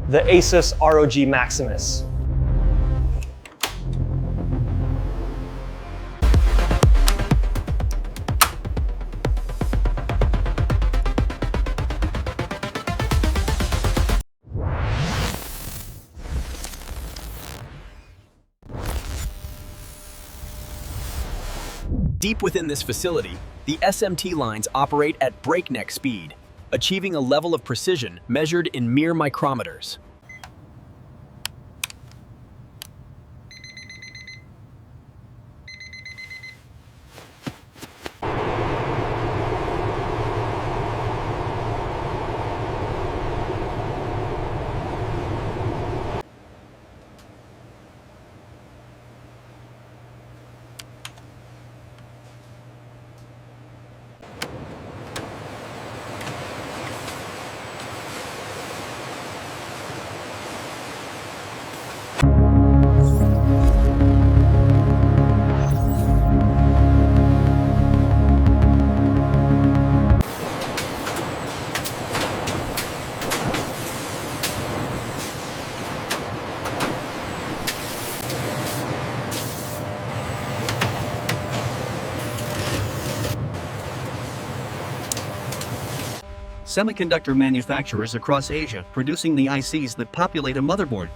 the ASUS ROG Maximus. Deep within this facility, the SMT lines operate at breakneck speed, achieving a level of precision measured in mere micrometers. Semiconductor manufacturers across Asia producing the ICs that populate a motherboard.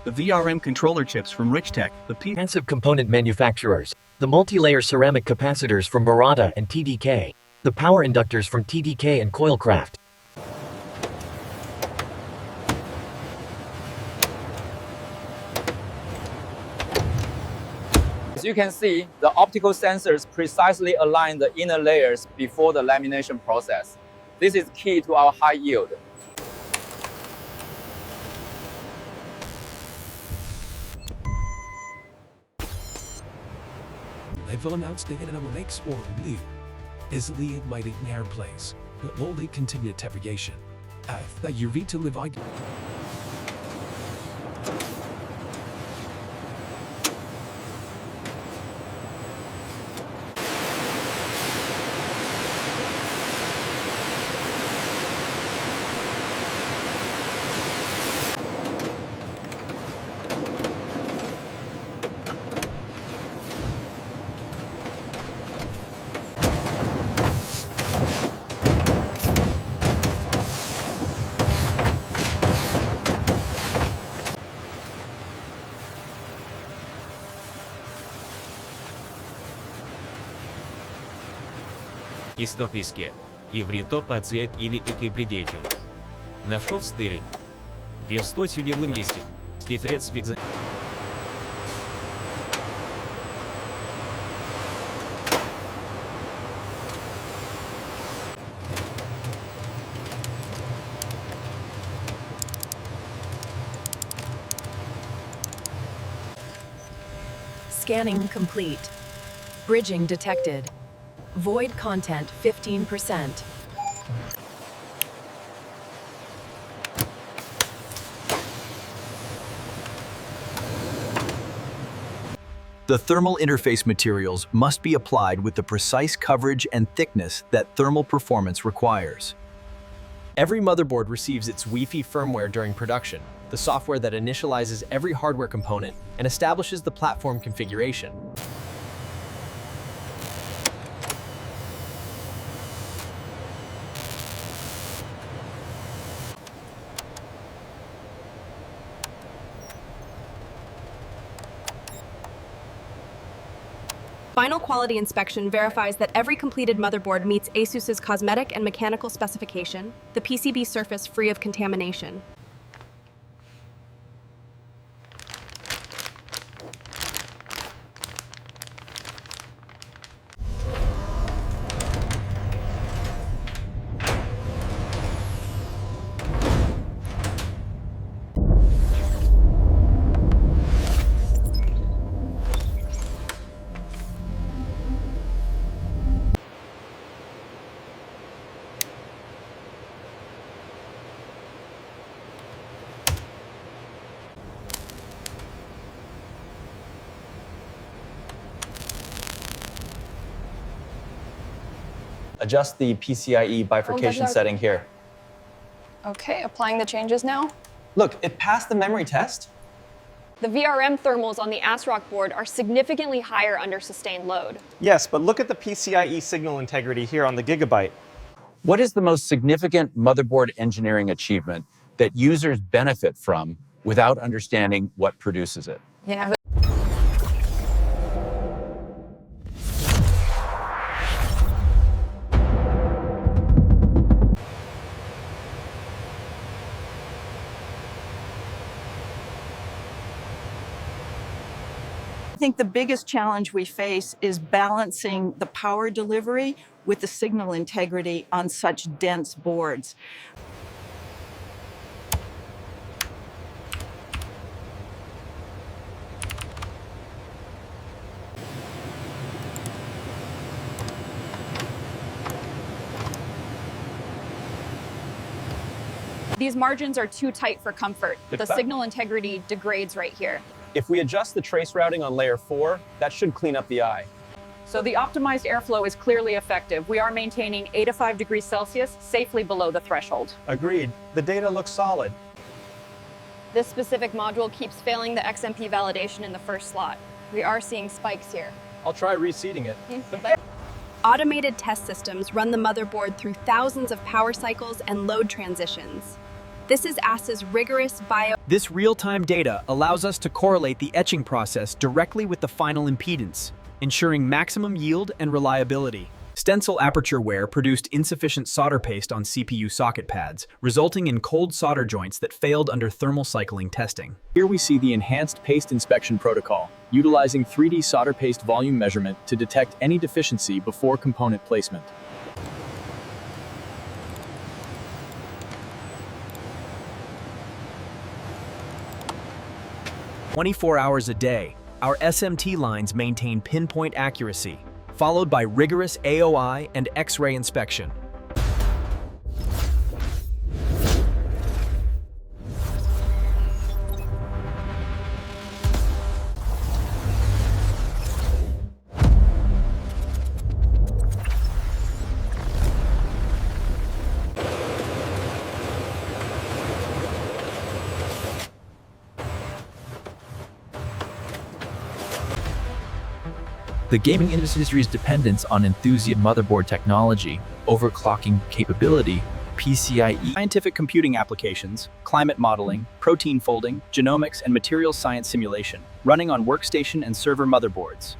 The VRM controller chips from Richtech, the Passive component manufacturers, the multi-layer ceramic capacitors from Murata and TDK, the power inductors from TDK and Coilcraft. As you can see, the optical sensors precisely align the inner layers before the lamination process. This is key to our high yield. Level announced in our next or blue is the admitted near place, but only continued navigation. The UV to live ID. Истописки. Иврито пацет или экибридетель. Нашел стырень. Вестоть удивлым листьем. Ститрец вигза. Scanning complete. Bridging detected. Void content 15%. The thermal interface materials must be applied with the precise coverage and thickness that thermal performance requires. Every motherboard receives its Wi-Fi firmware during production, the software that initializes every hardware component and establishes the platform configuration. Final quality inspection verifies that every completed motherboard meets ASUS's cosmetic and mechanical specification, the PCB surface free of contamination. Adjust the PCIe bifurcation setting here. Okay, applying the changes now. Look, it passed the memory test. The VRM thermals on the ASRock board are significantly higher under sustained load. Yes, but look at the PCIe signal integrity here on the Gigabyte. What is the most significant motherboard engineering achievement that users benefit from without understanding what produces it? Yeah. I think the biggest challenge we face is balancing the power delivery with the signal integrity on such dense boards. These margins are too tight for comfort. The signal integrity degrades right here. If we adjust the trace routing on layer 4, that should clean up the eye. So the optimized airflow is clearly effective. We are maintaining 8 to 5 degrees Celsius safely below the threshold. Agreed. The data looks solid. This specific module keeps failing the XMP validation in the first slot. We are seeing spikes here. I'll try reseating it. Automated test systems run the motherboard through thousands of power cycles and load transitions. This is ASUS rigorous This real-time data allows us to correlate the etching process directly with the final impedance, ensuring maximum yield and reliability. Stencil aperture wear produced insufficient solder paste on CPU socket pads, resulting in cold solder joints that failed under thermal cycling testing. Here we see the enhanced paste inspection protocol, utilizing 3D solder paste volume measurement to detect any deficiency before component placement. 24 hours a day, our SMT lines maintain pinpoint accuracy, followed by rigorous AOI and X-ray inspection. The gaming industry's dependence on enthusiast motherboard technology, overclocking capability, PCIe, scientific computing applications, climate modeling, protein folding, genomics, and materials science simulation, running on workstation and server motherboards.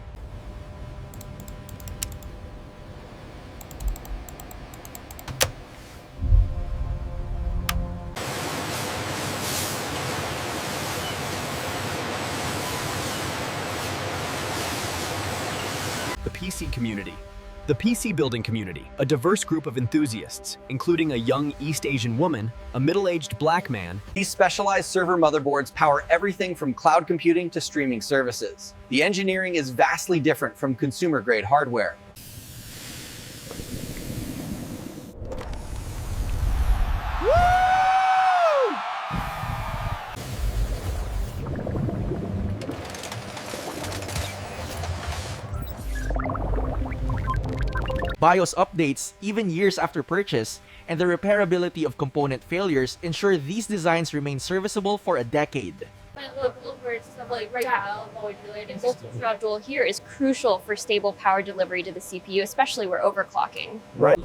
The PC community. The PC building community, a diverse group of enthusiasts, including a young East Asian woman, a middle-aged black man. These specialized server motherboards power everything from cloud computing to streaming services. The engineering is vastly different from consumer-grade hardware. BIOS updates even years after purchase, and the repairability of component failures ensure these designs remain serviceable for a decade. Module here is crucial for stable power delivery to the CPU, especially where overclocking. Right.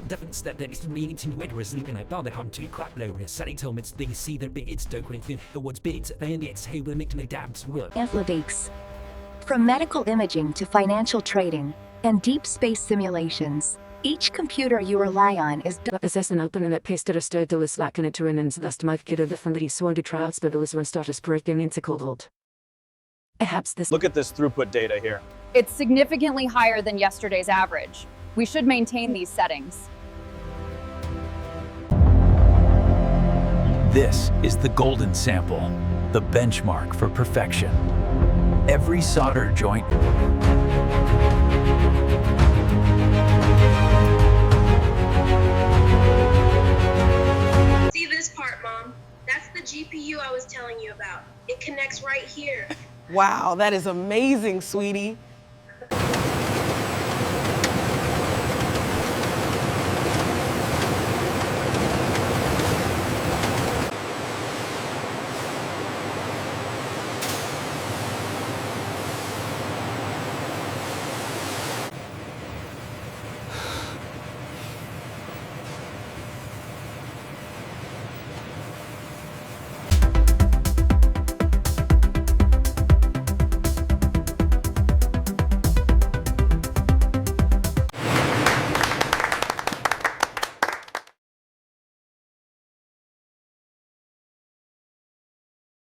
From medical imaging to financial trading and deep space simulations, each computer you rely on is Look at this throughput data here. It's significantly higher than yesterday's average. We should maintain these settings. This is the golden sample, the benchmark for perfection. Every solder joint, See this part, Mom? That's the GPU I was telling you about. It connects right here. Wow, that is amazing, sweetie.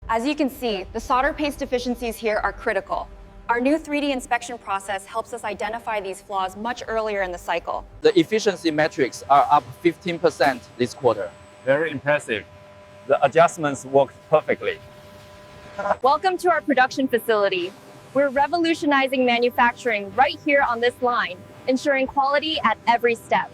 As you can see, the solder paste deficiencies here are critical. Our new 3D inspection process helps us identify these flaws much earlier in the cycle. The efficiency metrics are up 15% this quarter. Very impressive. The adjustments worked perfectly. Welcome to our production facility. We're revolutionizing manufacturing right here on this line, ensuring quality at every step.